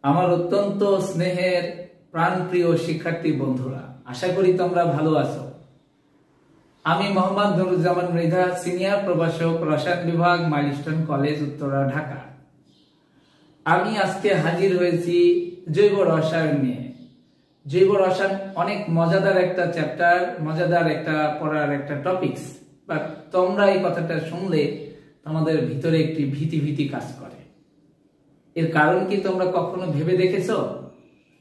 আমার অত্যন্ত স্নেহের প্রাণপ্রিয় শিক্ষার্থী বন্ধুরা, আশা করি তোমরা ভালো আছো। আমি মোহাম্মদ নুরুজ্জামান মৃধা, সিনিয়র প্রভাষক, রসায়ন বিভাগ, মাইলস্টোন কলেজ, উত্তরা, ঢাকা। আমি আজকে হাজির হয়েছি জৈব রসায়ন নিয়ে। জৈব রসায়ন অনেক মজাদার একটা চ্যাপ্টার, মজাদার একটা পড়ার একটা টপিকস, বাট তোমরা এই কথাটা শুনলে তোমাদের ভিতরে একটি ভীতি কাজ করে। এর কারণ কি তোমরা কখনো ভেবে দেখেছো?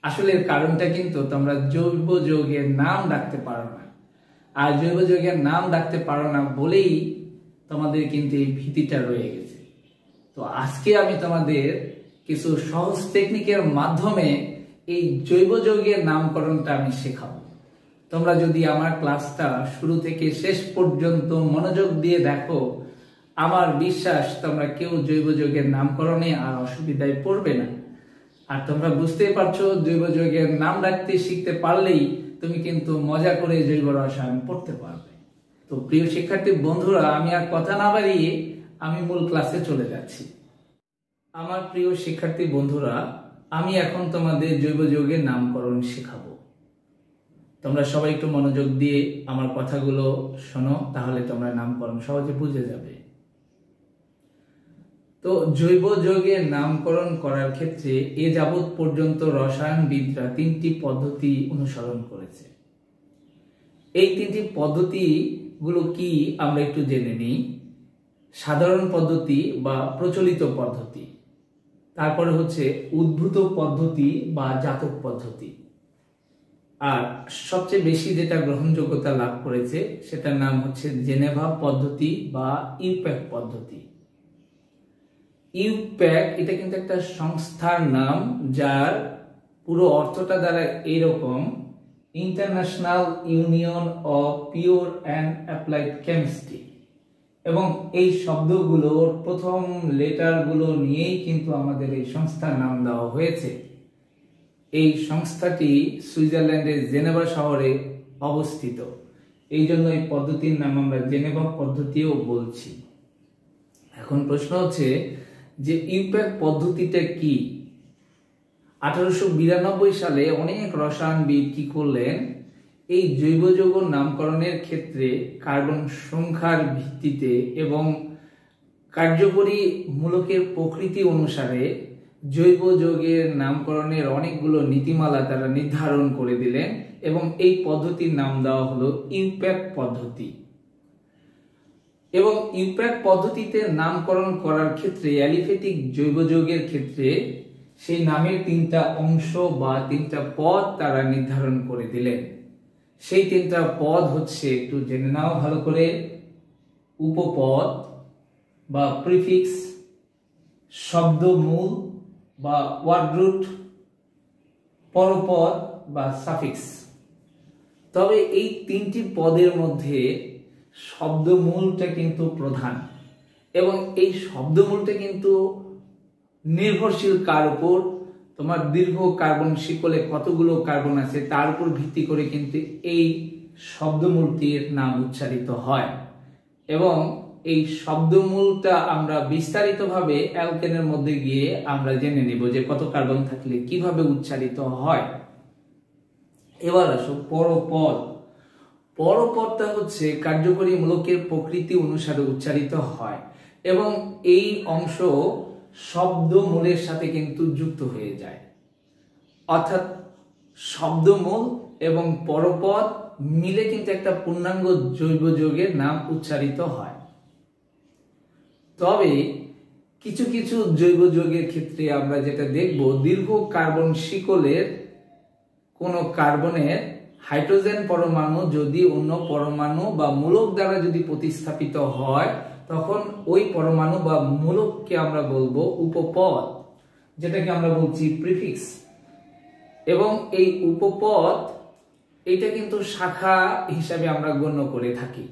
আসলে এর কারণটা কিন্তু তোমরা জৈব যৌগের নাম ডাকতে পারো না, আর জৈব যৌগের নাম ডাকতে পারো না বলেই তোমাদের কিন্তু এই ভীতিটা রয়ে গেছে। তো আজকে আমি তোমাদের কিছু সহজ টেকনিকের মাধ্যমে এই জৈব যৌগের নামকরণটা আমি শেখাবো। তোমরা যদি আমার ক্লাসটা শুরু থেকে শেষ পর্যন্ত মনোযোগ দিয়ে দেখো, আমার বিশ্বাস তোমরা কেউ জৈব যৌগের নামকরণে আর অসুবিধায় পড়বে না। আর তোমরা বুঝতেই পারছো, জৈব যৌগের নাম রাখতে শিখতে পারলেই তুমি কিন্তু মজা করে জৈব রসায়ন পড়তে পারবে। তো প্রিয় শিক্ষার্থী বন্ধুরা, আমি আর কথা না বাড়িয়ে আমি মূল ক্লাসে চলে যাচ্ছি। আমার প্রিয় শিক্ষার্থী বন্ধুরা, আমি এখন তোমাদের জৈব যৌগের নামকরণ শেখাবো। তোমরা সবাই একটু মনোযোগ দিয়ে আমার কথাগুলো শোনো, তাহলে তোমরা নামকরণ সহজে বুঝে যাবে। তো জৈব যৌগের নামকরণ করার ক্ষেত্রে এ যাবৎ পর্যন্ত রসায়নবিদরা তিনটি পদ্ধতি অনুসরণ করেছে। এই তিনটি পদ্ধতিগুলো কি আমরা একটু জেনে নিই। সাধারণ পদ্ধতি বা প্রচলিত পদ্ধতি, তারপরে হচ্ছে উদ্ভূত পদ্ধতি বা জাতক পদ্ধতি, আর সবচেয়ে বেশি যেটা গ্রহণযোগ্যতা লাভ করেছে সেটার নাম হচ্ছে জেনেভা পদ্ধতি বা ইউপ্যাক পদ্ধতি। ইউপ্যাক এটা কিন্তু একটা সংস্থার নাম, যার পুরো অর্থটা দ্বারা এইরকম: international union of pure and applied chemistry. এবং এই শব্দগুলোর প্রথম লেটারগুলো নিয়েই কিন্তু আমাদের এই সংস্থার নাম দেওয়া হয়েছে। এই সংস্থাটি সুইজারল্যান্ডের জেনেভা শহরে অবস্থিত, এই জন্য এই পদ্ধতির নাম আমরা জেনেভা পদ্ধতিও বলছি। এখন প্রশ্ন হচ্ছে যে ইউপ্যাক পদ্ধতিটা কি? 1892 সালে অনেক রসায়নবিদ কি করলেন, এই জৈব যৌগ নামকরণের ক্ষেত্রে কার্বন সংখ্যার ভিত্তিতে এবং কার্যকরী মূলকের প্রকৃতি অনুসারে জৈব যৌগের নামকরণের অনেকগুলো নীতিমালা তারা নির্ধারণ করে দিলেন, এবং এই পদ্ধতির নাম দেওয়া হলো ইউপ্যাক পদ্ধতি। এবং ইউপ্যাক পদ্ধতিতে নামকরণ করার ক্ষেত্রে অ্যালিফেটিক জৈব যৌগের ক্ষেত্রে সেই নামের তিনটা অংশ বা তিনটা পদ তারা নির্ধারণ করে দিলেন। সেই তিনটা পদ হচ্ছে, একটু জেনে নাও ভালো করে: উপপদ বা প্রিফিক্স, শব্দমূল বা ওয়ার্ড রুট, পরপদ বা সাফিক্স। তবে এই তিনটি পদের মধ্যে শব্দমূলটা কিন্তু প্রধান, এবং এই শব্দমূলটা কিন্তু নির্ভরশীল কার উপর? তোমার দীর্ঘ কার্বন শিকলে কতগুলো কার্বন আছে তার উপর ভিত্তি করে কিন্তু এই শব্দমূলটির নাম উচ্চারিত হয়। এবং এই শব্দমূলটা আমরা বিস্তারিতভাবে অ্যালকেনের মধ্যে গিয়ে আমরা জেনে নেব যে কত কার্বন থাকলে কিভাবে উচ্চারিত হয়। এবার আসো পরপদ। পরপদটা হচ্ছে কার্যকরী মূলকের প্রকৃতি অনুসারে উচ্চারিত হয়, এবং এই অংশ শব্দমূলের সাথে কিন্তু যুক্ত হয়ে যায়। অর্থাৎ শব্দমূল এবং পরপদ মিলে কিন্তু একটা পূর্ণাঙ্গ জৈব যৌগের নাম উচ্চারিত হয়। তবে কিছু কিছু জৈব যৌগের ক্ষেত্রে আমরা যেটা দেখব, দীর্ঘ কার্বন শিকলের কোনো কার্বনের হাইড্রোজেন পরমাণু যদি অন্য পরমাণু বা মূলক দ্বারা যদি প্রতিস্থাপিত হয়, তখন ওই পরমাণু বা মূলককে আমরা বলবো উপপদ, যেটাকে আমরা বলছি প্রিফিক্স। এবং এই উপপদ এটা কিন্তু শাখা হিসাবে আমরা গণ্য করে থাকি।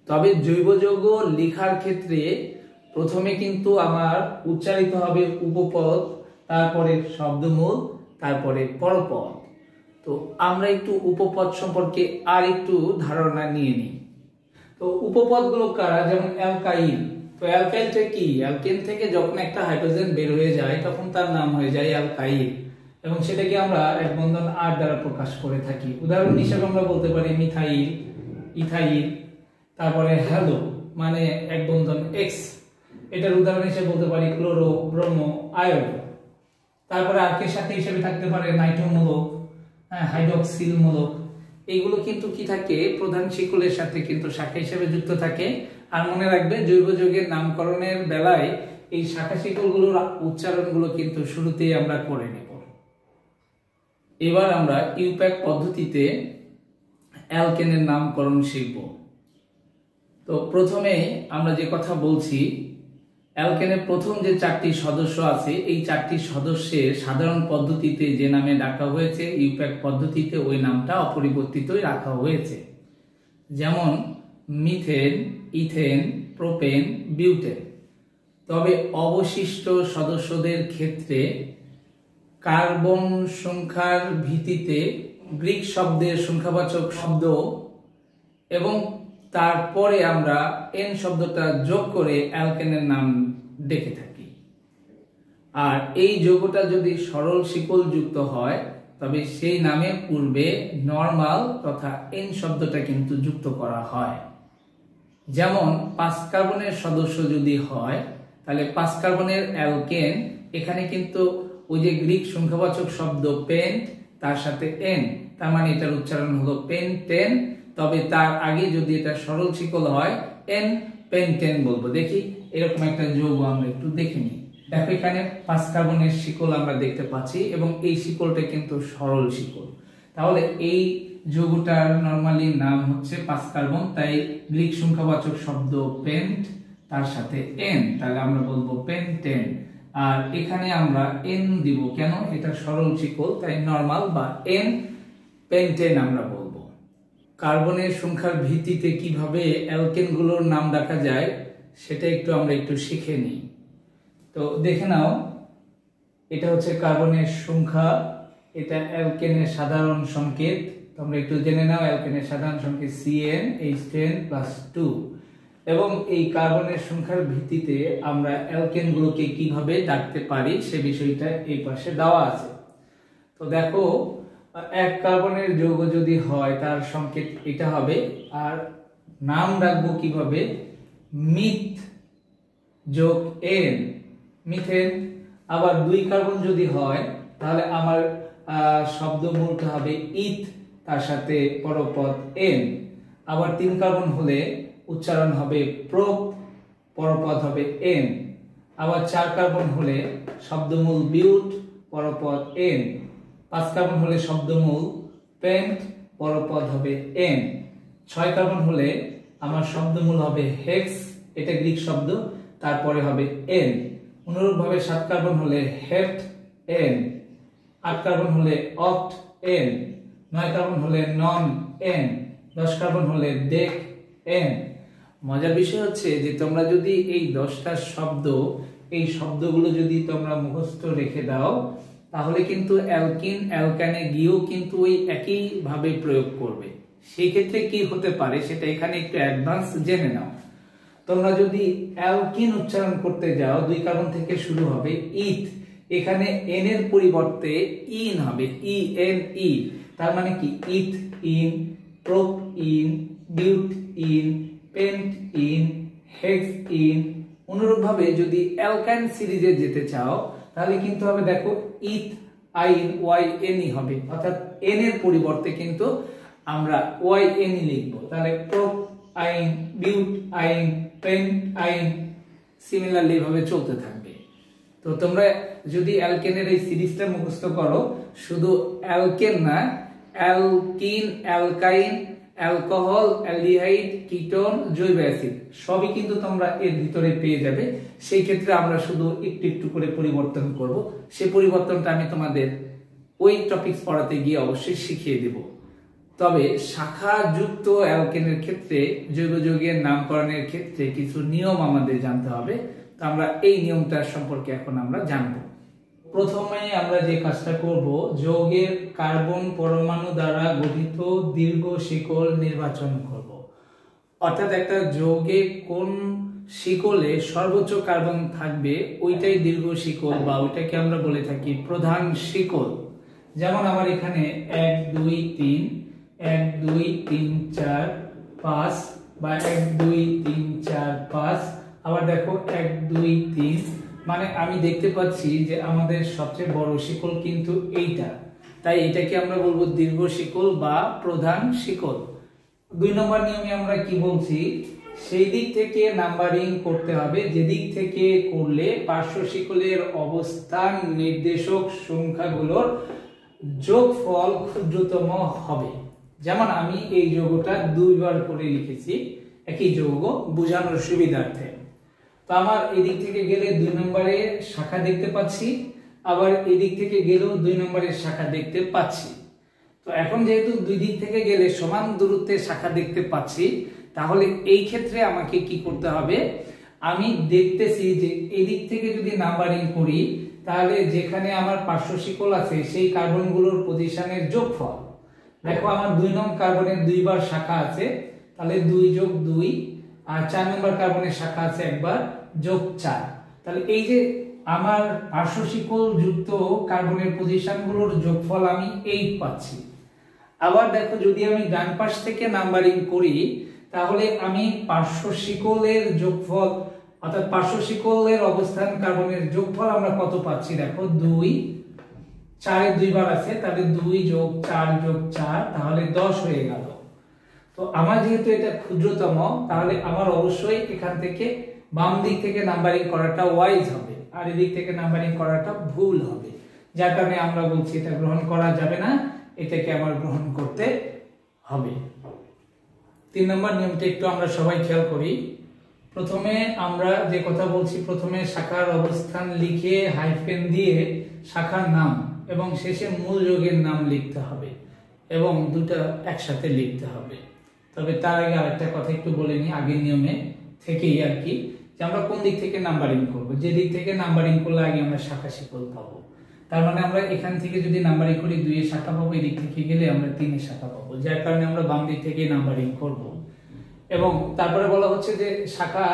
তবে জৈব যৌগ লেখার ক্ষেত্রে প্রথমে কিন্তু আমার উচ্চারিত হবে উপপদ, তারপরে শব্দমূল, তারপরে পরপদ। তো আমরা একটু উপপদ সম্পর্কে আর একটু ধারণা নিয়ে নিই। তো উপপদগুলো কারা? যেমন অ্যালকাইল। তো তো অ্যালকাইলটা কি? অ্যালকেন থেকে যখন একটা হাইড্রোজেন বের হয়ে যায় তখন তার নাম হয়ে যায় অ্যালকাইল, এবং সেটাকে আমরা এক বন্ধন আর দ্বারা প্রকাশ করে থাকি। উদাহরণ হিসেবে আমরা বলতে পারি মিথাইল, ইথাইল, তারপরে হ্যালো মানে এক বন্ধন এক্স, এটার উদাহরণ হিসেবে বলতে পারি ক্লোরো, ব্রোমো, আয়োডো। তারপরে আর্কের সাথে হিসেবে থাকতে পারে নাইট্রোমূলক, হাইড্রক্সিল মূলক। এইগুলো কিন্তু কি থাকে? প্রধান শিকলের সাথে কিন্তু শাখা হিসেবে যুক্ত থাকে। আর মনে রাখবে জৈব যৌগের নামকরণের বেলায় এই শাখা শিকলগুলোর উচ্চারণগুলো কিন্তু শুরুতেই আমরা করে নেব। এবার আমরা ইউপ্যাক পদ্ধতিতে অ্যালকেনের নামকরণ শিখব। তো প্রথমে আমরা যে কথা বলছি, অ্যালকেনের প্রথম যে 4টি সদস্য আছে এই 4টি সদস্যের সাধারণ পদ্ধতিতে যে নামে ডাকা হয়েছে ইউপ্যাক পদ্ধতিতে ওই নামটা অপরিবর্তিতই রাখা হয়েছে। যেমন মিথেন, ইথেন, প্রোপেন, বিউটেন। তবে অবশিষ্ট সদস্যদের ক্ষেত্রে কার্বন সংখ্যার ভিত্তিতে গ্রিক শব্দের সংখ্যাবাচক শব্দ এবং তারপরে আমরা এন শব্দটা যোগ করে অ্যালকেনের নাম ডেকে থাকি। আর এই যৌগটা যদি সরল শিকল যুক্ত হয় তবে সেই নামে পূর্বে নরমাল তথা এন শব্দটা কিন্তু যুক্ত করা হয়। যেমন 5 কার্বনের সদস্য যদি হয় তাহলে 5 কার্বনের অ্যালকেন, এখানে কিন্তু ওই যে গ্রিক সংখ্যাবাচক শব্দ পেন্ট তার সাথে এন, তার মানে এটার উচ্চারণ হলো পেন্টেন। তবে তার আগে যদি এটা সরল শিকল হয় এন পেন্টেন বলবো। দেখি এরকম একটা যৌগ আমরা একটু দেখে নিই। দেখো এখানে 5 কার্বনের শিকল আমরা দেখতে পাচ্ছি এবং এই শিকলটা কিন্তু সরল শিকল। তাহলে এই যৌগটার নরমালি নাম হচ্ছে 5 কার্বন, তাই গ্রিক সংখ্যাবাচক শব্দ পেন্ট তার সাথে এন, তাহলে আমরা বলবো পেন্টেন। আর এখানে আমরা এন দিব, কেন? এটা সরল শিকল তাই নরমাল বা এন পেন্টেন আমরা বলবো। কার্বনের সংখ্যার ভিত্তিতে কিভাবে অ্যালকেনগুলোর নাম রাখা যায় সেটা আমরা একটু শিখে নিই। তো দেখে নাও, এটা হচ্ছে কার্বনের সংখ্যা, এটা অ্যালকেনের সাধারণ সংকেত। তোমরা একটু জেনে নাও অ্যালকেনের সাধারণ সংকেত CN+2। এবং এই কার্বনের সংখ্যার ভিত্তিতে আমরা অ্যালকেনগুলোকে কিভাবে ডাকতে পারি সে বিষয়টা এই পাশে দেওয়া আছে। তো দেখো, 1 কার্বনের যৌগ যদি হয় তার সংকেত এটা হবে, আর নাম রাখবো কিভাবে? মিথ যোগ এন, মিথেন। আবার 2 কার্বন যদি হয় তাহলে আমার শব্দমূলটা হবে ইথ, তার সাথে পরপদ এন। আবার 3 কার্বন হলে উচ্চারণ হবে প্রোপ, পরপদ হবে এন। আবার 4 কার্বন হলে শব্দমূল বিউট, পরপদ এন। 5 কার্বন হলে শব্দমূল পেন্ট, পরপদ হবে এন। 6 কার্বন হলে আমার শব্দমূল হবে হেক্স, এটা গ্রিক শব্দ, তারপরে হবে এন। অনুরূপভাবে 7 কার্বন হলে হেপ্ট, এন। 8 কার্বন হলে অক্ট, এন। 9 কার্বন হলে নন, এন। 10 কার্বন হলে ডেক, এন। মজার বিষয় হচ্ছে যে তোমরা যদি এই 10টা শব্দ, এই শব্দগুলো যদি তোমরা মুখস্থ রেখে দাও তাহলে কিন্তু অ্যালকিন অ্যালকানে গিয়েও কিন্তু ওই একই ভাবে প্রয়োগ করবে। সেই ক্ষেত্রে কি হতে পারে সেটা এখানে একটু অ্যাডভান্স জেনে নাও। তোমরা যদি অ্যালকিন উচ্চারণ করতে যাও 2 কার্বন থেকে শুরু হবে ইথ, এখানে এন এর পরিবর্তে ইন হবে, ই এন ই। তার মানে কি? Ethyne, propyne, butyne, pentyne, hexyne. অনুরূপভাবে যদি অ্যালকাইন সিরিজে যেতে চাও তাহলে কিন্তু হবে, দেখো, ইথ আইন ওয়াই এন ই হবে, অর্থাৎ এন এর পরিবর্তে কিন্তু আমরা ওয়াই এন ই লিখবো। তাহলে প্রোপ আইন, বিউট আইন, পেন্ট আইন, সিমিলারলি ভাবে চলতে থাকবে। তো তোমরা যদি অ্যালকেনের এই সিরিজটা মুখস্থ করো, শুধু অ্যালকেন না, অ্যালকিন, অ্যালকাইন, অ্যালকোহল, অ্যালডিহাইড, কিটোন, জৈব অ্যাসিড সবই কিন্তু তোমরা এর ভিতরে পেয়ে যাবে। সেই ক্ষেত্রে আমরা শুধু একটু একটু করে পরিবর্তন করব। সেই পরিবর্তনটা আমি তোমাদের ওই টপিকস পড়াতে গিয়ে অবশ্যই শিখিয়ে দেব। তবে শাখা যুক্ত অ্যালকেনের ক্ষেত্রে, জৈব যৌগের নামকরণের ক্ষেত্রে কিছু নিয়ম আমাদের জানতে হবে। তো আমরা এই নিয়মটা সম্পর্কে এখন আমরা জানবো। প্রথমে আমরা যে কাজটা করব, যৌগের কার্বন পরমাণু দ্বারা গঠিত দীর্ঘ শিকল নির্বাচন করব। অর্থাৎ একটা যৌগে কোন শিকলে সর্বোচ্চ কার্বন থাকবে ওইটাই দীর্ঘ শিকল বা ওইটাকে আমরা বলে থাকি প্রধান শিকল। যেমন আমার এখানে 1 2 3 1 2 3 4 5 বা 1 2 3 4 5, আবার দেখো 1 2 3, মানে আমি দেখতে পাচ্ছি যে আমাদের সবচেয়ে বড় শিকল কিন্তু এইটা, তাই এটাকে আমরা বলবো দীর্ঘ শিকল বা প্রধান শিকল। 2 নম্বর নিয়মে আমরা কি বলছি, সেই দিক থেকে নাম্বারিং করতে হবে যেদিক থেকে করলে পার্শ্ব শিকলের অবস্থান নির্দেশক সংখ্যাগুলোর যোগফল ক্ষুদ্রতম হবে। যেমন আমি এই যৌগটা 2 বার করে লিখেছি একই যৌগ বোঝানোর সুবিধার্থে। তো আমার এদিক থেকে গেলে 2 নম্বরে শাখা দেখতে পাচ্ছি, আবার এদিক থেকে গেলেও 2 নম্বরের শাখা দেখতে পাচ্ছি। তো এখন যেহেতু দুই দিক থেকে গেলে সমান দূরত্বে শাখা দেখতে পাচ্ছি, তাহলে এই ক্ষেত্রে আমাকে কি করতে হবে, আমি দেখতেছি যে এদিক থেকে যদি নাম্বারিং করি তাহলে যেখানে আমার পার্শ্ব শিকল আছে সেই কার্বনগুলোর পজিশনের যোগফল। দেখো আমার 2 নং কার্বনের 2 বার শাখা আছে, তাহলে 2 যোগ 2, আর 4 নম্বর কার্বনের শাখা আছে একবার, যোগ 4। তাহলে এই যে আমার পার্শ্ব শিকল যুক্ত কার্বনের পজিশনগুলোর যোগফল আমি 8 পাচ্ছি। আবার দেখো যদি আমি ডান পাশ থেকে নাম্বারিং করি তাহলে আমি পার্শ্ব শিকলের যোগফল অর্থাৎ পার্শ্ব শিকলের অবস্থান কার্বনের যোগফল আমরা কত পাচ্ছি, দেখো 2, 4 এর 2 বার আছে, তাহলে 2 যোগ 4 যোগ 4, তাহলে 10 হয়ে গেল। তো আমার যেহেতু এটা ক্ষুদ্রতম, তাহলে আমার অবশ্যই এখান থেকে বাম দিক থেকে নাম্বারিং করাটা ওয়াইজ হবে, আর এদিক থেকে নাম্বারিং করাটা ভুল হবে, যার কারণে আমরা বলছি এটা গ্রহণ করা যাবে না, এটাকে আমার গ্রহণ করতে হবে। 3 নম্বর নিয়মটা একটু আমরা সবাই খেয়াল করি। প্রথমে আমরা যে কথা বলছি, প্রথমে শাখার অবস্থান লিখে হাইফেন দিয়ে শাখার নাম এবং শেষে মূল যৌগের নাম লিখতে হবে এবং দুটো একসাথে লিখতে হবে। তবে তার আগে আরেকটা কথা একটু বলে নিই, আগের নিয়মে থেকেই আর কি, যে আমরা কোন দিক থেকে নাম্বারিং করব। যে দিক থেকে নাম্বারিং করলে আগে আমরা শাখা শিকল পাবো, তার মানে আমরা এখান থেকে যদি নাম্বারিং করি 2 এর শাখা পাবো, এদিক থেকে গেলে আমরা 3 এর শাখা পাবো, যার কারণে আমরা বাম দিক থেকে নাম্বারিং করব। এবং তারপরে বলা হচ্ছে যে শাখা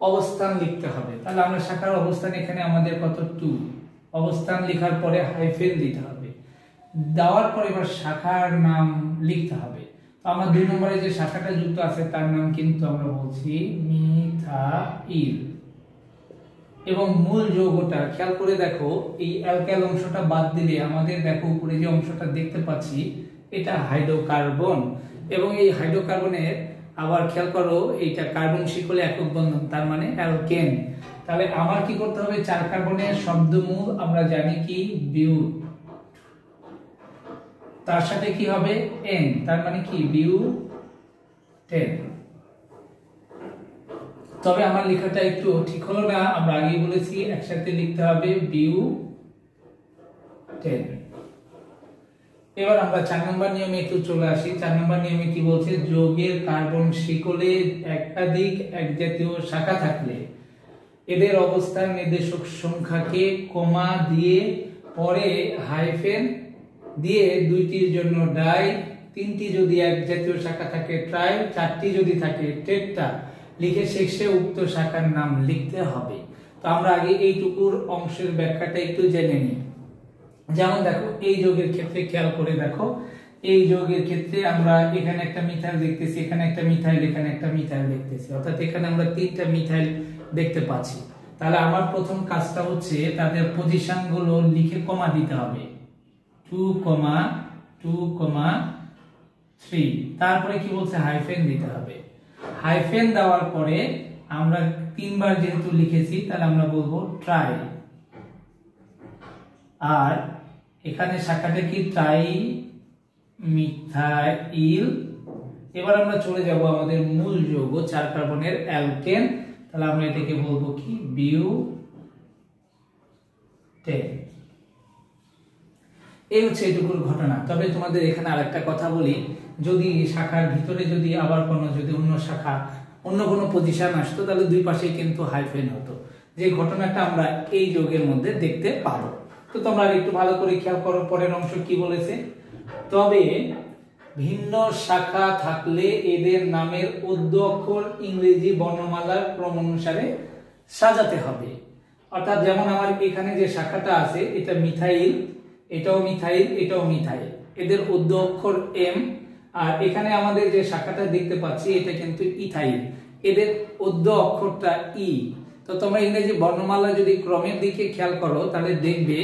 অবস্থান লিখতে হবে, তাহলে আমরা শাখার অবস্থান এখানে আমাদের কত 2, অবস্থান লেখার পরে হাইফেন দিতে হবে, দেওয়ার পরে এবার শাখার নাম লিখতে হবে। তো আমার 2 নম্বরে যে শাখাটা যুক্ত আছে তার নাম কিন্তু আমরা বলছি মিথাইল। এবং মূল যৌগটা খেয়াল করে দেখো, এই অ্যালকাইল অংশটা বাদ দিলে আমাদের দেখো উপরে যে অংশটা দেখতে পাচ্ছি এটা হাইড্রোকার্বন, এবং এই হাইড্রোকার্বনের আবার খেয়াল করো এইটা কার্বন শিকলে একক বন্ধন, তার মানে অ্যালকেন। তাহলে আমার কি করতে হবে, 4 কার্বনের শব্দমূল আমরা জানি কি বিউট, তার সাথে কি হবে এন, তার মানে কি বিউটেন। তবে আমার লেখাটা একটু ঠিক হলো না, আমরা আগেই বলেছি একসাথে লিখতে হবে বিউটেন। এবার আমরা 4 নম্বর নিয়মে একটু চলে আসি। 4 নম্বর নিয়মে কি বলছে, যৌগের কার্বন শিকলে একাধিক একজাতীয় শাখা থাকলে এদের অবস্থান নির্দেশক সংখ্যাকে কমা দিয়ে পরে হাইফেন দিয়ে 2টির জন্য ডাই, 3টি যদি একজাতীয় শাখা থাকে ট্রাই, 4টি যদি থাকে টেট্রা লিখে শেষে উক্ত শাখার নাম লিখতে হবে। তো আমরা আগে এইটুকুর অংশের ব্যাখ্যাটা একটু জেনে নিই। যেমন দেখো এই যৌগের ক্ষেত্রে খেয়াল করে দেখো, এই যৌগের ক্ষেত্রে আমরা এখানে একটা মিথাইল দেখতেছি, এখানে একটা মিথাইল, এখানে একটা মিথাইল দেখতেছি, অর্থাৎ এখানে আমরা 3টা মিথাইল দেখতে পাচ্ছি। তাহলে আমার প্রথম কাজটা হচ্ছে তাদের পজিশন গুলো লিখে কমা দিতে হবে, 2, 2, 3, তারপরে কি বলছে হাইফেন দিতে হবে। হাইফেন দেওয়ার পরে আমরা 3 বার যেহেতু লিখেছি তাহলে আমরা বলবো ট্রাই, আর এখানে শাখাটা কি ট্রাই মিথাইল। এবার আমরা চলে যাব আমাদের মূল যৌগ 4 কার্বনের অ্যালকেন, তাহলে আমরা এটাকে বলবো কি বিউটেন। এই হচ্ছে এটুকুর ঘটনা। তবে তোমাদের এখানে আরেকটা কথা বলি, যদি শাখার ভিতরে যদি আবার যদি অন্য শাখা অন্য কোনো পজিশন আসতো তাহলে দুই পাশে কিন্তু হাইফেন হতো, যে ঘটনাটা আমরা এই যৌগের মধ্যে দেখতে পাবো। তো তোমরা একটু ভালো করে খেয়াল করো পরের অংশ কি বলেছে। তবে ভিন্ন শাখা থাকলে এদের নামের উর্দু অক্ষর ইংরেজি বর্ণমালার ক্রম অনুসারে সাজাতে হবে। অর্থাৎ যেমন আমার এখানে যে শাখাটা আছে এটা মিথাইল, এটাও মিথাইল, এটাও মিথাইল, এদের উর্দু অক্ষর এম। আর এখানে আমাদের যে শাখাটা দেখতে পাচ্ছি এটা কিন্তু ইথাইল, এদের উর্দু অক্ষরটা ই। তো তোমরা ইংরেজি বর্ণমালা যদি ক্রমের দিকে খেয়াল করো তাহলে দেখবে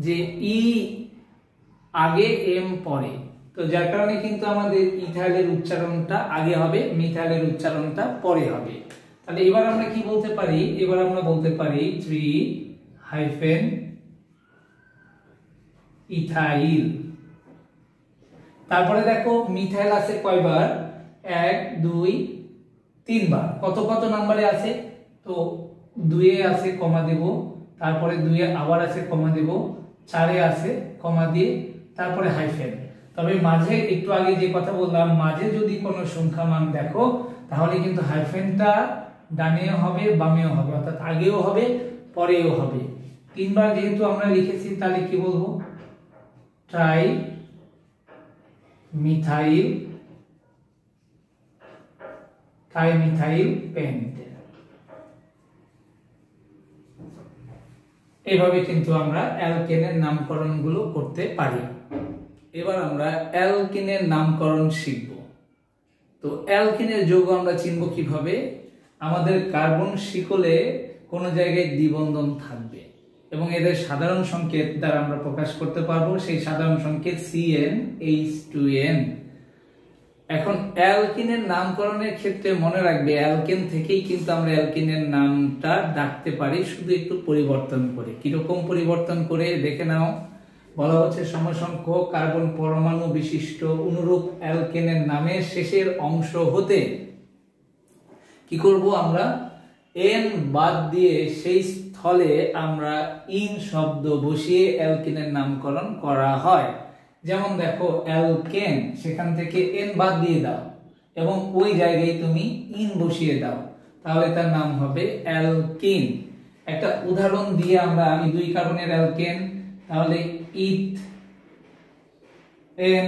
যে ই আগে এম পরে, তো যার কারণে কিন্তু আমাদের ইথাইলের উচ্চারণটা আগে হবে, মিথাইলের উচ্চারণটা পরে হবে। তাহলে এবার আমরা কি বলতে পারি, এবার আমরা বলতে পারি 3 ইথাইল। তারপরে দেখো মিথাইল আছে কয়বার, 1 2 3 বার। কত কত নম্বরে আছে, তো 2 এ আছে কমা দেব, তারপরে 2 এ আবার আছে কমা দেব, 4 এ আছে কমা দিয়ে তারপরে হাইফেন। তবে মাঝে একটু আগে যে কথা বললাম, মাঝে যদি কোনো সংখ্যা মান দেখো তাহলে কিন্তু হাইফেনটা ডানেও হবে বামেও হবে, অর্থাৎ আগেও হবে পরেও হবে। 3 বার যেহেতু আমরা লিখেছি তাহলে কি বলবো, ট্রাই মিথাইল পেন্ট। এইভাবে কিন্তু আমরা অ্যালকেনের নামকরণগুলো করতে পারি। এবার আমরা অ্যালকিনের নামকরণ শিখব। তো অ্যালকিনের যৌগ আমরা চিনব কিভাবে, আমাদের কার্বন শিকলে কোনো জায়গায় দ্বিবন্ধন থাকবে এবং এদের সাধারণ সংকেত দ্বারা আমরা প্রকাশ করতে পারবো, সেই সাধারণ সংকেত CnH2n। এখন অ্যালকিনের নামকরণের ক্ষেত্রে মনে রাখবে অ্যালকেন থেকেই কিন্তু আমরা অ্যালকিনের নামটা ডাকতে পারি, শুধু একটু পরিবর্তন করে। কিরকম পরিবর্তন করে দেখে নাও, বলা হচ্ছে সমসংখ্যক কার্বন পরমাণু বিশিষ্ট অনুরূপ অ্যালকেনের নামের শেষের অংশ হতে কি করব, আমরা এন বাদ দিয়ে সেই স্থলে আমরা ইন শব্দ বসিয়ে অ্যালকেনের নামকরণ করা হয়। যেমন দেখো অ্যালকেন, সেখান থেকে এন বাদ দিয়ে দাও এবং ওই জায়গায় তুমি ইন বসিয়ে দাও, তাহলে তার নাম হবে অ্যালকিন। একটা উদাহরণ দিয়ে আমি 2 কার্বনের অ্যালকেন, তাহলে ইথ এন,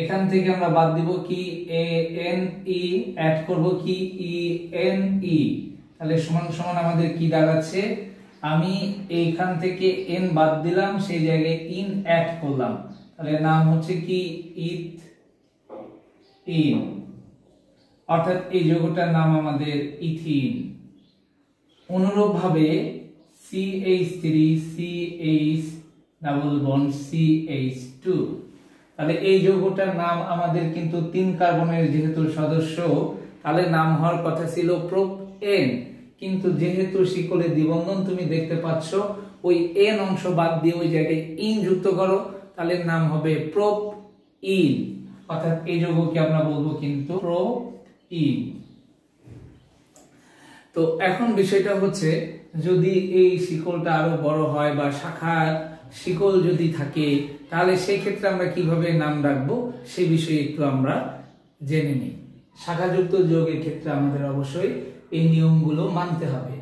এখান থেকে আমরা বাদ দিব কি এন ই, অ্যাড করব কি ই এন ই, তাহলে সমান সমান আমাদের কি দাঁড়াচ্ছে, আমি এইখান থেকে এন বাদ দিলাম সেই জায়গায় ইন অ্যাড করলাম, তাহলে নাম হচ্ছে কি ইথ ইন, অর্থাৎ এই যৌগটার নাম আমাদের ইথিন। অনুরূপভাবে CH3 CH double bond CH2, তাহলে এই যৌগটার নাম আমাদের কিন্তু 3 কার্বনের যেহেতু সদস্য, তাহলে নাম হওয়ার কথা ছিল প্রোপ-এন, কিন্তু যেহেতু শিকলে দ্বিবন্ধন তুমি দেখতে পাচ্ছ, ওই এন অংশ বাদ দিয়ে ওই জায়গায় ইন যুক্ত করো, তাহলে নাম হবে প্রোপ-ইন, অর্থাৎ এই যৌগকে আমরা বলবো কিন্তু প্রোপ-ইন। তো এখন বিষয়টা হচ্ছে, যদি এই শিকলটা আরো বড় হয় বা শাখার শিকল যদি থাকে, তাহলে সেই ক্ষেত্রে আমরা কিভাবে নাম রাখবো সে বিষয়ে একটু আমরা জেনে নিই। শাখাযুক্ত যৌগের ক্ষেত্রে আমাদের অবশ্যই এই নিয়মগুলো মানতে হবে।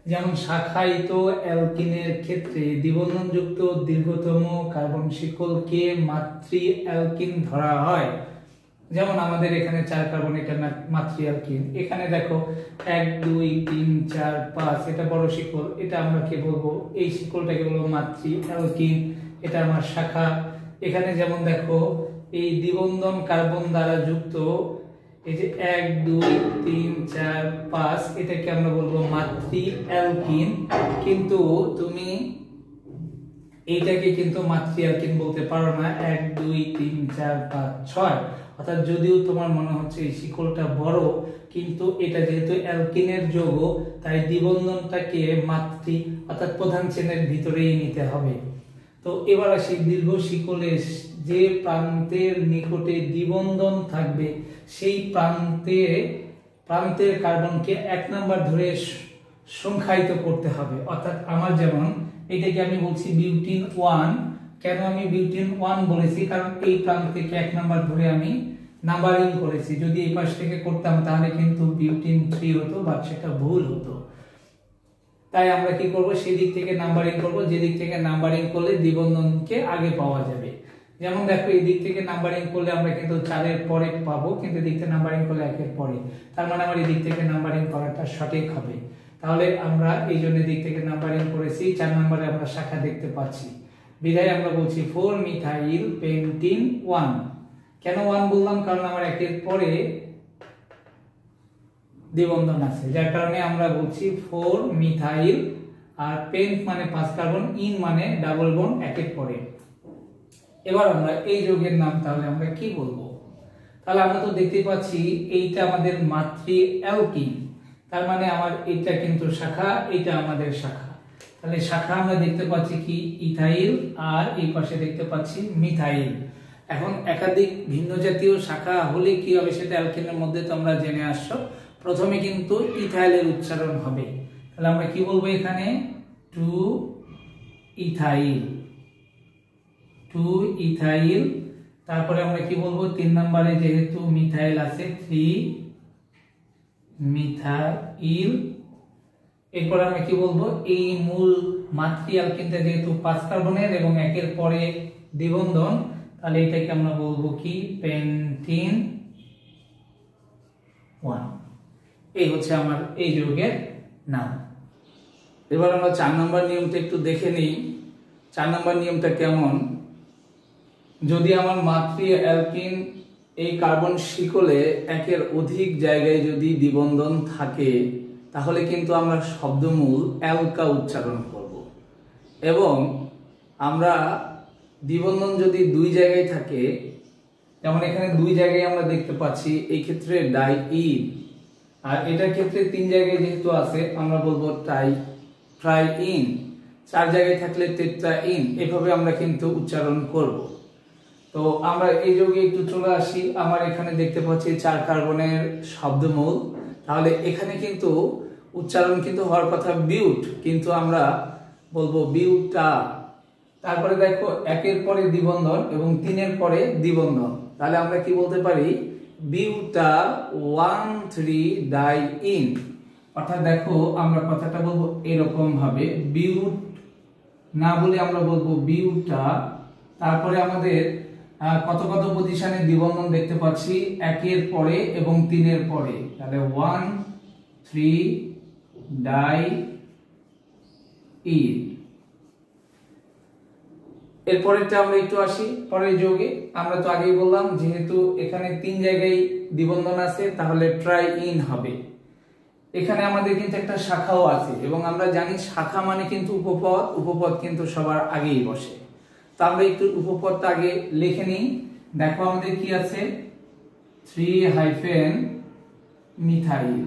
যেমন শাখায়িত অ্যালকিনের ক্ষেত্রে দ্বিবন্ধনযুক্ত দীর্ঘতম কার্বন শিকলকে মাতৃ অ্যালকিন ধরা হয়। যেমন আমাদের এখানে 4 কার্বন, এটা মাতৃ অ্যালকিন। এখানে দেখো 1 2 3 4 5, এটা বড় শিকল, এটা আমরা কি বলবো, এই শিকলটাকে বলবো মাতৃ অ্যালকিন, এটা আমার শাখা। এখানে যেমন দেখো এই দ্বিবন্ধন কার্বন দ্বারা যুক্ত এই যে 1 2 3 4 5, এটাকে আমরা বলবো মাতৃ অ্যালকিন, কিন্তু তুমি এইটাকে কিন্তু মাতৃ অ্যালকিন বলতে পারো না। 1 2 3 4 5 6, অর্থাৎ যদিও তোমার মনে হচ্ছে এই শিকলটা বড়, কিন্তু এটা যেহেতু অ্যালকিনের যৌগ, তাই দ্বিবন্ধনটাকে মাতৃ অর্থাৎ প্রধান চেনের ভিতরেই নিতে হবে। তো এবার আসি, দীর্ঘ শিকলের যে প্রান্তের নিকটে দ্বিবন্ধন থাকবে সেই প্রান্তের কার্বনকে 1 নাম্বার ধরে সংখ্যায়িত করতে হবে। অর্থাৎ আমার যেমন এটাকে আমি বলছি বিউটিন 1, কেন আমি বিউটিন 1 বলেছি, কারণ এই প্রান্ত থেকে 1 নাম্বার ধরে আমি নাম্বারিং করেছি। যদি এই পাশ থেকে করতাম তাহলে কিন্তু বিউটিন 3 হতো, বা সেটা ভুল হতো। তাই আমরা কি করব, সেই দিক থেকে নাম্বারিং করব, যে দিক থেকে নাম্বারিং করলে দ্বিবন্ধনকে আগে পাওয়া যাবে। যেমন দেখো এই দিক থেকে নাম্বারিং করলে আমরা কিন্তু 4 এর পরে পাবো, কিন্তু দিক থেকে নাম্বারিং করলে 1 এর পরে, তার মানে আমার এই দিক থেকে নাম্বারিং করাটা সঠিক হবে। তাহলে আমরা এই জন্য দিক থেকে নাম্বারিং করেছি, 4 নম্বরে আমরা শাখা দেখতে পাচ্ছি, বিধায় আমরা বলছি 4 মিথাইল পেন্টিন 1। কেন 1 বললাম? কারণ আমার 1 এর পরে দ্বিবন্ধন আছে, যার কারণে আমরা বলছি 4 মিথাইল, আর পেন্ট মানে 5 কার্বন, ইন মানে ডাবল বন্ড 1 এর পরে। এবার আমরা এই যৌগের নাম তাহলে আমরা কি বলবো? তাহলে আমরা তো দেখতে পাচ্ছি এইটা আমাদের মাতৃ অ্যালকিন, তার মানে আমার এটা কিন্তু শাখা, এটা আমাদের শাখা। তাহলে শাখা আমরা দেখতে পাচ্ছি কি ইথাইল, আর এই পাশে দেখতে পাচ্ছি মিথাইল। এখন একাধিক ভিন্ন জাতীয় শাখা হলে কি হবে সেটা অ্যালকিনের মধ্যে তোমরা জেনে আসছো। প্রথমে কিন্তু ইথাইলের উচ্চারণ হবে, তাহলে আমরা কি বলবো এখানে 2 ইথাইল, 2 ইথাইল। তারপরে আমরা কি বলবো 3 নম্বরে যেহেতু মিথাইল আছে 3 মিথাইল। এরপর আমরা কি বলবো এই মূল মাতৃ অ্যালকিনটা যেহেতু 5 কার্বনের এবং 1 এর পরে দ্বিবন্ধন, তাহলে এটাকে আমরা বলবো কি পেন্টিন 1। এই হচ্ছে আমার এই যৌগের নাম। এবার আমরা 4 নম্বর নিয়মটা একটু দেখে নিই। 4 নম্বর নিয়মটা কেমন? যদি আমার মাতৃ অ্যালকিন এই কার্বন শিকলে 1 এর অধিক জায়গায় যদি দ্বিবন্ধন থাকে, তাহলে কিন্তু আমরা শব্দমূল অ্যালকা উচ্চারণ করব। এবং আমরা দ্বিবন্ধন যদি 2 জায়গায় থাকে, যেমন এখানে 2 জায়গায় আমরা দেখতে পাচ্ছি, এই ক্ষেত্রে ডাইইন, আর এটার ক্ষেত্রে 3 জায়গায় যেহেতু আছে আমরা বলবো ট্রাইইন, 4 জায়গায় থাকলে টেট্রাইন, এভাবে আমরা কিন্তু উচ্চারণ করব। তো আমরা এই যৌগে একটু চলে আসি। আমার এখানে দেখতে পাচ্ছি 4 কার্বনের শব্দমূল, তাহলে এখানে কিন্তু উচ্চারণ কিন্তু হওয়ার কথা বিউট, কিন্তু আমরা বলবো বিউটা। তারপরে দেখো 1 এর পরে দ্বিবন্ধন এবং 3 এর পরে দ্বিবন্ধন, তাহলে আমরা কি বলতে পারি বিউটা 1,3 ডাইইন। অর্থাৎ দেখো আমরা কথাটা বলবো এরকম ভাবে, বিউট না বলে আমরা বলবো বিউটা। তারপরে আমাদের কত কত পজিশনে দ্বিবন্ধন দেখতে পাচ্ছি 1 এর পরে এবং 3 এর পরে, তাহলে 1,3 ডাইইন। এরপরেরটা আমরা একটু আসি পরের যৌগে। আমরা তো আগেই বললাম যেহেতু এখানে 3 জায়গায় দ্বিবন্ধন আছে, তাহলে ট্রাইইন হবে। এখানে আমাদের কিন্তু একটা শাখাও আছে, এবং আমরা জানি শাখা মানে কিন্তু উপপদ, উপপদ কিন্তু সবার আগেই বসে। তো আমরা একটু উপপদটা আগে লিখে নিই। দেখো আমাদের কি আছে 3 মিথাইল,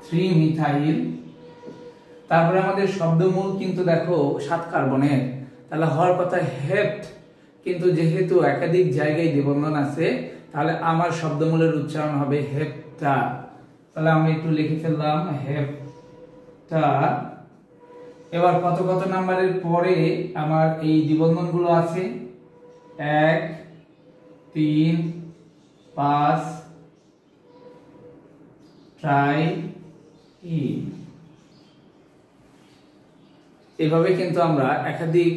3 মিথাইল। তারপরে আমাদের শব্দমূল কিন্তু দেখো 7 কার্বনের, তাহলে হওয়ার কথা হেপ্ট, কিন্তু যেহেতু একাধিক জায়গায় দ্বিবন্ধন আছে, তাহলে আমার শব্দমূলের উচ্চারণ হবে হেপ্টা। তাহলে আমরা একটু লিখে ফেললাম হেপ্টা। এবার কত কত নাম্বারের পরে আমার এই দ্বিবন্ধন গুলো আছে 1, 3, 5 ট্রাইইন। এভাবে কিন্তু আমরা একাধিক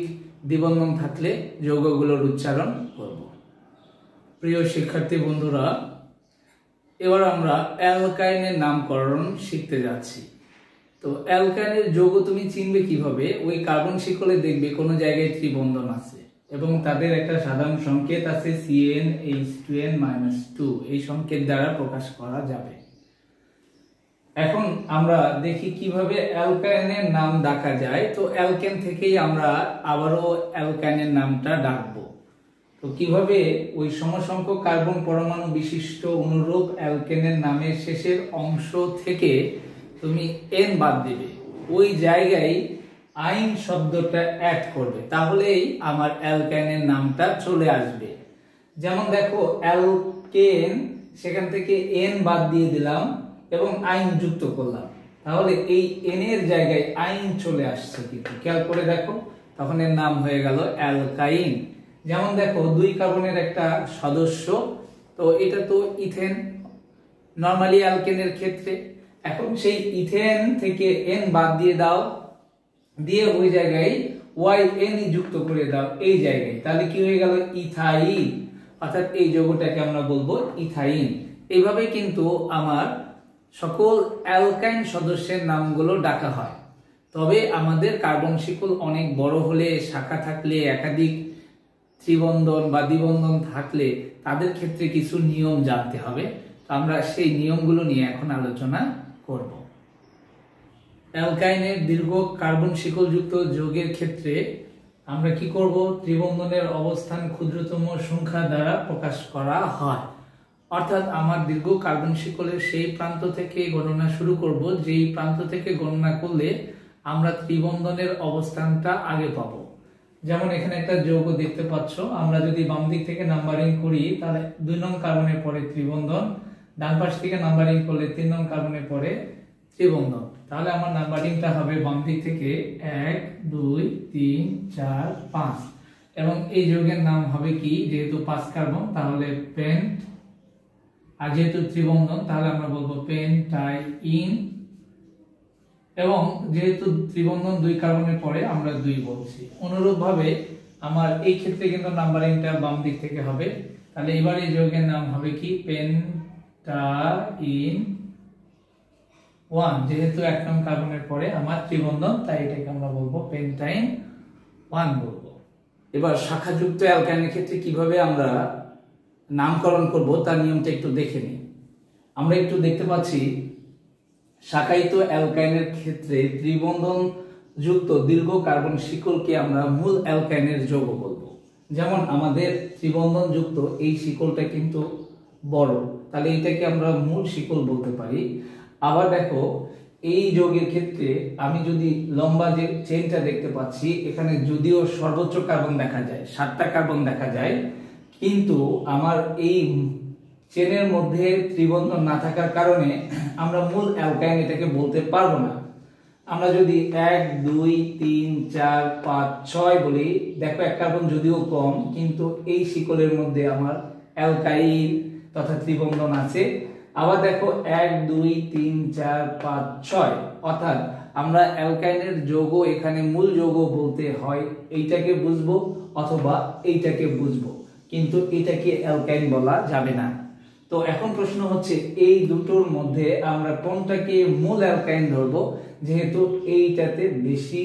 দ্বিবন্ধন থাকলে যৌগগুলোর উচ্চারণ করব। প্রিয় শিক্ষার্থী বন্ধুরা, এবার আমরা অ্যালকাইনের নামকরণ শিখতে যাচ্ছি। তো অ্যালকাইনের যৌগ তুমি চিনবে কিভাবে? ওই কার্বন শিকলে দেখবে কোনো জায়গায় ত্রিবন্ধন আছে এবং তাদের একটা সাধারণ সংকেত আছে CnH2n-2, এই সংকেত দ্বারা প্রকাশ করা যাবে। এখন আমরা দেখি কিভাবে অ্যালকাইনের নাম ডাকা যায়। তো অ্যালকেন থেকেই আমরা আবারও অ্যালকাইনের নামটা ডাকবো। তো কিভাবে? ওই সমসংখ্যক কার্বন পরমাণু বিশিষ্ট অনুরূপ অ্যালকেনের নামের শেষের অংশ থেকে তুমি এন বাদ দিবে, ওই জায়গায় আইন শব্দটা অ্যাড করবে, তাহলেই আমার অ্যালকাইনের নামটা চলে আসবে। যেমন দেখো অ্যালকেন, সেখান থেকে এন বাদ দিয়ে দিলাম এবং আইন যুক্ত করলাম, তাহলে এই এন এর জায়গায় আইন চলে আসছে। কিন্তু খেয়াল করে দেখো, তখন এর নাম হয়ে গেল অ্যালকাইন। যেমন দেখো 2 কার্বনের একটা সদস্য, তো এটা তো ইথেন নরমালি অ্যালকেনের ক্ষেত্রে। এখন সেই ইথেন থেকে এন বাদ দিয়ে দাও, দিয়ে ওই জায়গায় YN যুক্ত করে দাও এই জায়গায়, তাহলে কি হয়ে গেল ইথাইল, অর্থাৎ এই যৌগটাকে আমরা বলবো ইথাইন। এইভাবে কিন্তু আমার সকল অ্যালকাইন সদস্যের নামগুলো ডাকা হয়। তবে আমাদের কার্বন শিকল অনেক বড় হলে, শাখা থাকলে, একাধিক ত্রিবন্ধন বা দ্বিবন্ধন থাকলে তাদের ক্ষেত্রে কিছু নিয়ম জানতে হবে। আমরা সেই নিয়মগুলো নিয়ে এখন আলোচনা করব। অ্যালকাইনের দীর্ঘ কার্বন শিকলযুক্ত যৌগের ক্ষেত্রে আমরা কি করব, ত্রিবন্ধনের অবস্থান ক্ষুদ্রতম সংখ্যা দ্বারা প্রকাশ করা হয়। অর্থাৎ আমার দীর্ঘ কার্বন শিকলের সেই প্রান্ত থেকে গণনা শুরু করব যেই প্রান্ত থেকে গণনা করলে আমরা ত্রিবন্ধনের অবস্থানটা আগে পাবো। যেমন এখানে একটা যৌগ দেখতে পাচ্ছ, আমরা যদি বাম দিক থেকে নাম্বারিং করি তাহলে 2 নং কার্বনের পরে ত্রিবন্ধন, ডান পাশ থেকে নাম্বারিং করলে 3 নং কার্বনের পরে ত্রিবন্ধন। তাহলে আমার নাম্বারিংটা হবে বাম দিক থেকে 1 2 3 4 5, এবং এই যৌগের নাম হবে কি, যেহেতু 5 কার্বন তাহলে পেন্ট, আর যেহেতু ত্রিবন্ধন তাহলে আমরা বলবো পেন্টাইন, এবং যেহেতু ত্রিবন্ধন 2 কার্বনের পরে আমরা 2 বলছি। অনুরূপভাবে আমার এই ক্ষেত্রে কিন্তু নাম্বারিংটা বাম দিক থেকে হবে। তাহলে এবার এই যৌগের নাম হবে কি, পেন্টাইন 1, যেহেতু 1 নং কার্বনের পরে আমার ত্রিবন্ধন, তাই এটাকে আমরা বলবো পেন্টাইন 1 বলবো। এবার শাখাযুক্ত অ্যালকাইনের ক্ষেত্রে কিভাবে আমরা নামকরণ করব তার নিয়মটা একটু দেখে নিই। আমরা একটু দেখতে পাচ্ছি শাখায়িত অ্যালকাইনের ক্ষেত্রে ত্রিবন্ধন যুক্ত দীর্ঘ কার্বন শিকলকে আমরা মূল অ্যালকাইনের যৌগ বলবো। যেমন আমাদের ত্রিবন্ধন যুক্ত এই শিকলটা কিন্তু বড়, তাহলে এটাকে আমরা মূল শিকল বলতে পারি। আবার দেখো এই যৌগের ক্ষেত্রে আমি যদি লম্বা যে চেইনটা দেখতে পাচ্ছি, এখানে যদিও সর্বোচ্চ কার্বন দেখা যায়, 7টা কার্বন দেখা যায়, কিন্তু আমার এই চেনের মধ্যে ত্রিবন্ধন না থাকার কারণে আমরা মূল অ্যালকাইন এটাকে বলতে পারবো না। আমরা যদি 1 2 3 4 5 6 বলি, দেখো 1 কার্বন যদিও কম, কিন্তু এই শিকলের মধ্যে আমার অ্যালকাইল তথা ত্রিবন্ধন আছে। আবার দেখো 1 2 3 4 5 6, অর্থাৎ আমরা অ্যালকাইনের যৌগ এখানে মূল যৌগ বলতে হয় এইটাকে বুঝবো অথবা এইটাকে বুঝবো, কিন্তু এটাকে অ্যালকাইন বলা যাবে না। তো এখন প্রশ্ন হচ্ছে এই দুটোর মধ্যে আমরা কোনটাকে মূল অ্যালকাইন ধরবো, যেহেতু এইটাতে বেশি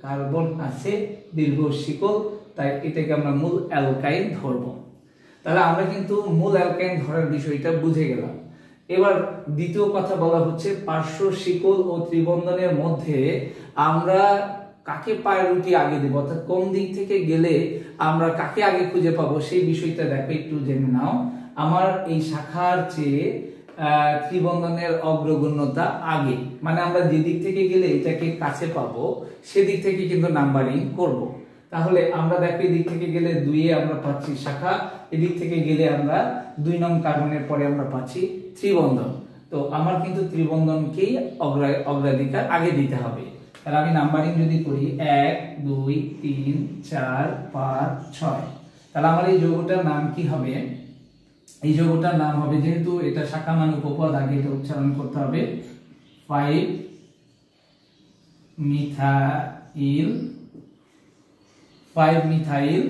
কার্বন আছে, দীর্ঘ শিকল, তাই এটাকে আমরা মূল অ্যালকাইন ধরবো। তাহলে আমরা কিন্তু মূল অ্যালকাইন ধরার বিষয়টা বুঝে গেলাম। এবার দ্বিতীয় কথা বলা হচ্ছে পার্শ্ব শিকল ও ত্রিবন্ধনের মধ্যে আমরা কাকে প্রায়োরিটি আগে দেব, অর্থাৎ কোন দিক থেকে গেলে আমরা কাকে আগে খুঁজে পাবো সেই বিষয়টা দেখো, একটু জেনে নাও। আমার এই শাখার চেয়ে ত্রিবন্ধনের অগ্রগণ্যতা আগে, মানে আমরা যে দিক থেকে গেলে এটাকে কাছে পাবো সেদিক থেকে কিন্তু নাম্বারিং করব। তাহলে আমরা দেখো এই দিক থেকে গেলে 2 এ আমরা পাচ্ছি শাখা, এদিক থেকে গেলে আমরা 2 নং কার্বনের পরে আমরা পাচ্ছি ত্রিবন্ধন। তো আমার কিন্তু ত্রিবন্ধনকেই অগ্রাধিকার আগে দিতে হবে। তাহলে আমি নাম্বারিং যদি করি 1 2 3 4 5 6, তাহলে আমার এই যৌগটার নাম কি হবে, এই যৌগটার নাম হবে, যেহেতু এটা শাখা মান উপপদ, আগে এটা উচ্চারণ করতে হবে 5 মিথাইল। 5 মিথাইল,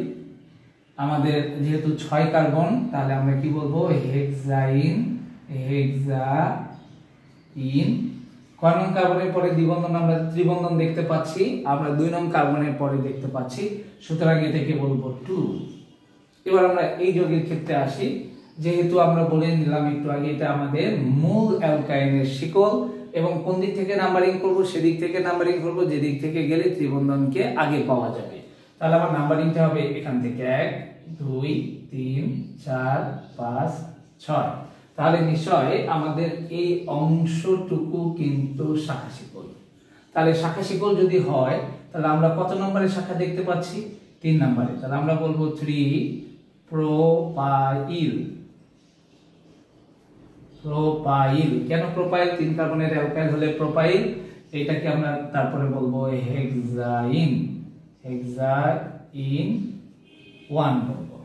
আমাদের যেহেতু 6 কার্বন, তাহলে আমরা কি বলবো হেক্সাইন, হেক্সাইন। কয় নং কার্বনের পরে দ্বিবন্ধন, আমরা ত্রিবন্ধন দেখতে পাচ্ছি, আমরা 2 নং কার্বনের পরে দেখতে পাচ্ছি, সুতরাং এটাকে বলবো 2। এবার আমরা এই যৌগের ক্ষেত্রে আসি, যেহেতু আমরা বলে নিলাম একটু আগে এটা আমাদের মূল অ্যালকাইনের শিকল, এবং কোন দিক থেকে নাম্বারিং করব সেদিক থেকে নাম্বারিং করব, যেদিক থেকে গেলে ত্রিবন্ধনকে আগে পাওয়া যাবে। তাহলে আমার নাম্বারিংটা হবে এখান থেকে 1 2 3 4 5 6। তাহলে নিশ্চয় আমাদের এই অংশটুকু কিন্তু শাখা শিকল। তাহলে শাখা শিকল যদি হয় তাহলে আমরা কত নম্বরের শাখা দেখতে পাচ্ছি, 3 নম্বরে। তাহলে আমরা বলবো 3 প্রোপাইল। প্রোপাইল কেন প্রোপাইল, 3 কার্বনের অ্যালকাইল হলে প্রোপাইল, এটাকে আমরা তারপরে বলবো হেক্সাইন, হেক্সাইন 1 বলবো।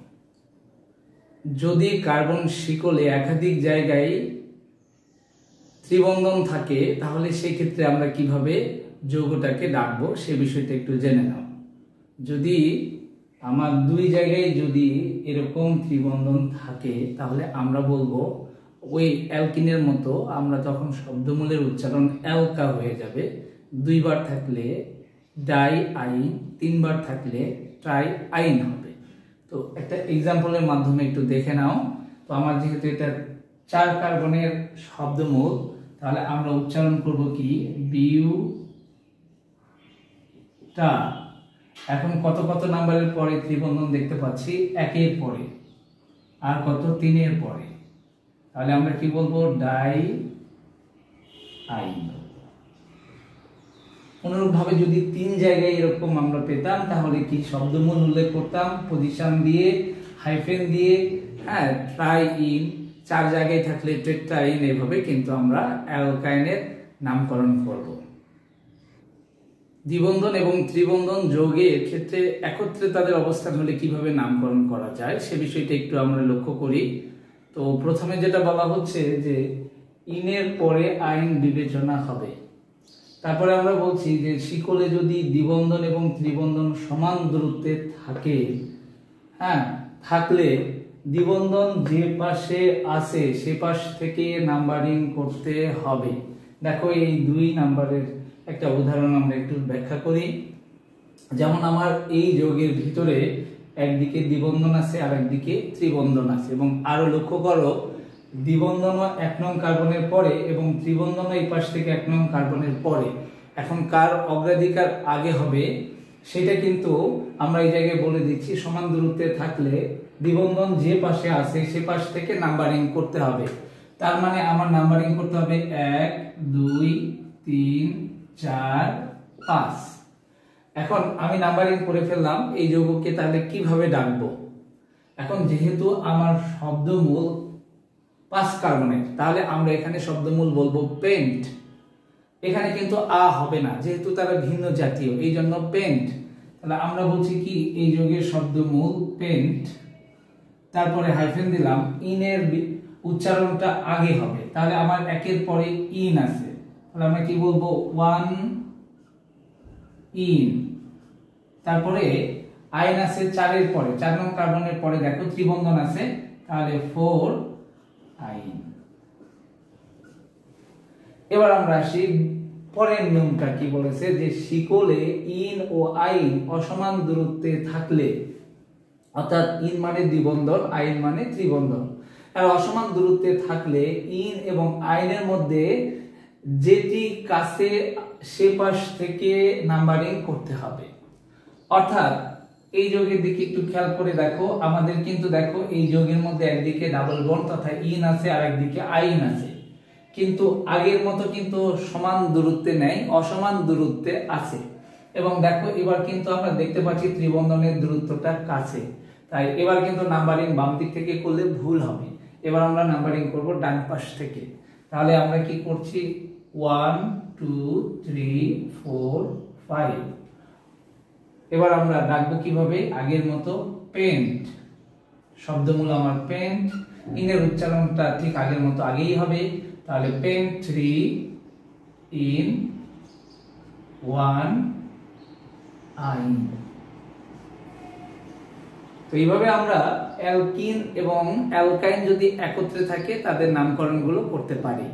যদি কার্বন শিকলে একাধিক জায়গায় ত্রিবন্ধন থাকে তাহলে সেই ক্ষেত্রে আমরা কিভাবে যৌগটাকে ডাকবো সে বিষয়টা একটু জেনে নাও। যদি আমার দুই জায়গায় যদি এরকম ত্রিবন্ধন থাকে তাহলে আমরা বলবো ওই অ্যালকিনের মতো আমরা তখন শব্দমূলের উচ্চারণ অ্যালকা হয়ে যাবে। দুইবার থাকলে ডাই আইন, তিনবার থাকলে ট্রাই আইন হবে। তো একটা এক্সাম্পলের মাধ্যমে একটু দেখে নাও। তো আমার যেহেতু এটা 4 কার্বনের শব্দমূল, তাহলে আমরা উচ্চারণ করব কি বিউটা। এখন কত কত নাম্বারের পরে ত্রিবন্ধন দেখতে পাচ্ছি? 1 এর পরে, আর কত? 3 এর পরে। তাহলে আমরা কি বলবো? ডাই আইন। অনুরূপভাবে যদি 3 জায়গায় এরকম আমরা পেতাম তাহলে কি শব্দমূল উল্লেখ করতাম পজিশন দিয়ে, হাইফেন দিয়ে, হ্যাঁ, ট্রাই ইন। 4 জায়গায় থাকলে টেট্রাইন, এভাবে কিন্তু আমরা অ্যালকাইনের নামকরণ করব। দ্বিবন্ধন এবং ত্রিবন্ধন যৌগের ক্ষেত্রে একত্রে তাদের অবস্থান হলে কিভাবে নামকরণ করা যায় সে বিষয়টা একটু আমরা লক্ষ্য করি। তো প্রথমে যেটা বলা হচ্ছে যে ইনের পরে আইন বিবেচনা হবে। তারপরে আমরা বলছি যে শিকলে যদি দ্বিবন্ধন এবং ত্রিবন্ধন সমান দূরত্বে থাকে, হ্যাঁ, থাকলে দ্বিবন্ধন যে পাশে আছে সে পাশ থেকে নাম্বারিং করতে হবে। দেখো এই 2 নাম্বারের একটা উদাহরণ আমরা একটু ব্যাখ্যা করি। যেমন আমার এই যৌগের ভিতরে একদিকে দ্বিবন্ধন আছে আর একদিকে ত্রিবন্ধন আছে, এবং আরো লক্ষ্য করো দ্বিবন্ধনও 1 নং কার্বনের পরে এবং ত্রিবন্ধনও এই পাশ থেকে 1 নং কার্বনের পরে। এখন কার অগ্রাধিকার আগে হবে সেটা কিন্তু আমরা এই জায়গায় বলে দিচ্ছি। সমান দূরত্বে থাকলে দ্বিবন্ধন যে পাশে আছে সে পাশ থেকে নাম্বারিং করতে হবে। তার মানে আমার নাম্বারিং করতে হবে 1 2 3 4 5। এখন আমি নাম্বারিং করে ফেললাম এই যৌগকে, তাহলে কিভাবে ডাকবো? এখন যেহেতু আমার শব্দমূল 5 কার্বনের, তাহলে আমরা এখানে শব্দমূল বলবো পেন্ট। এখানে কিন্তু আ হবে না, যেহেতু তারা ভিন্ন জাতীয়, এই জন্য পেন্ট। তাহলে আমরা বলছি কি এই যৌগের শব্দমূল পেন্ট, তারপরে হাইফেন দিলাম, ইনের উচ্চারণটা আগে হবে। তাহলে আমার 1 এর পরে ইন আছে, তাহলে আমরা কি বলবো? 1 ইন। তারপরে আইন আছে 4 এর পরে, 4 নং কার্বনের পরে দেখো ত্রিবন্ধন আছে, তাহলে 4 আইন। এবার আমরা আসি পরের নিয়মটা কি বলেছে, যে শিকলে ইন ও আইন অসমান দূরত্বে থাকলে, অর্থাৎ ইন মানে দ্বিবন্ধন, আইন মানে ত্রিবন্ধন, আর অসমান দূরত্বে থাকলে ইন এবং আইনের মধ্যে যেটি কাছে সে পাশ থেকে নাম্বারিং করতে হবে। অর্থাৎ এই যৌগের দিকে একটু খেয়াল করে দেখো, আমাদের কিন্তু দেখো এই যৌগের মধ্যে একদিকে ডাবল বন্ড তথা ইন আছে আর একদিকে আইন আছে, কিন্তু আগের মতো কিন্তু সমান দূরত্বে নেই, অসমান দূরত্বে আছে। এবং দেখো এবার কিন্তু আমরা দেখতে পাচ্ছি ত্রিবন্ধনের দূরত্বটা কাছে, তাই এবার কিন্তু নাম্বারিং বাম দিক থেকে করলে ভুল হবে। এবার আমরা নাম্বারিং করব ডান পাশ থেকে। তাহলে আমরা কি করছি? 1 2 3 4 5। এবার আমরা ডাকবো কিভাবে? আগের মতো পেন্ট। শব্দমূল আমার পেন্ট, ইনের উচ্চারণটা ঠিক আগের মতো আগেই হবে। তাহলে পেন্ট 3 ইন 1 আইন। তো এইভাবে আমরা অ্যালকিন এবং অ্যালকাইন যদি একত্রে থাকে তাদের নামকরণগুলো করতে পারি।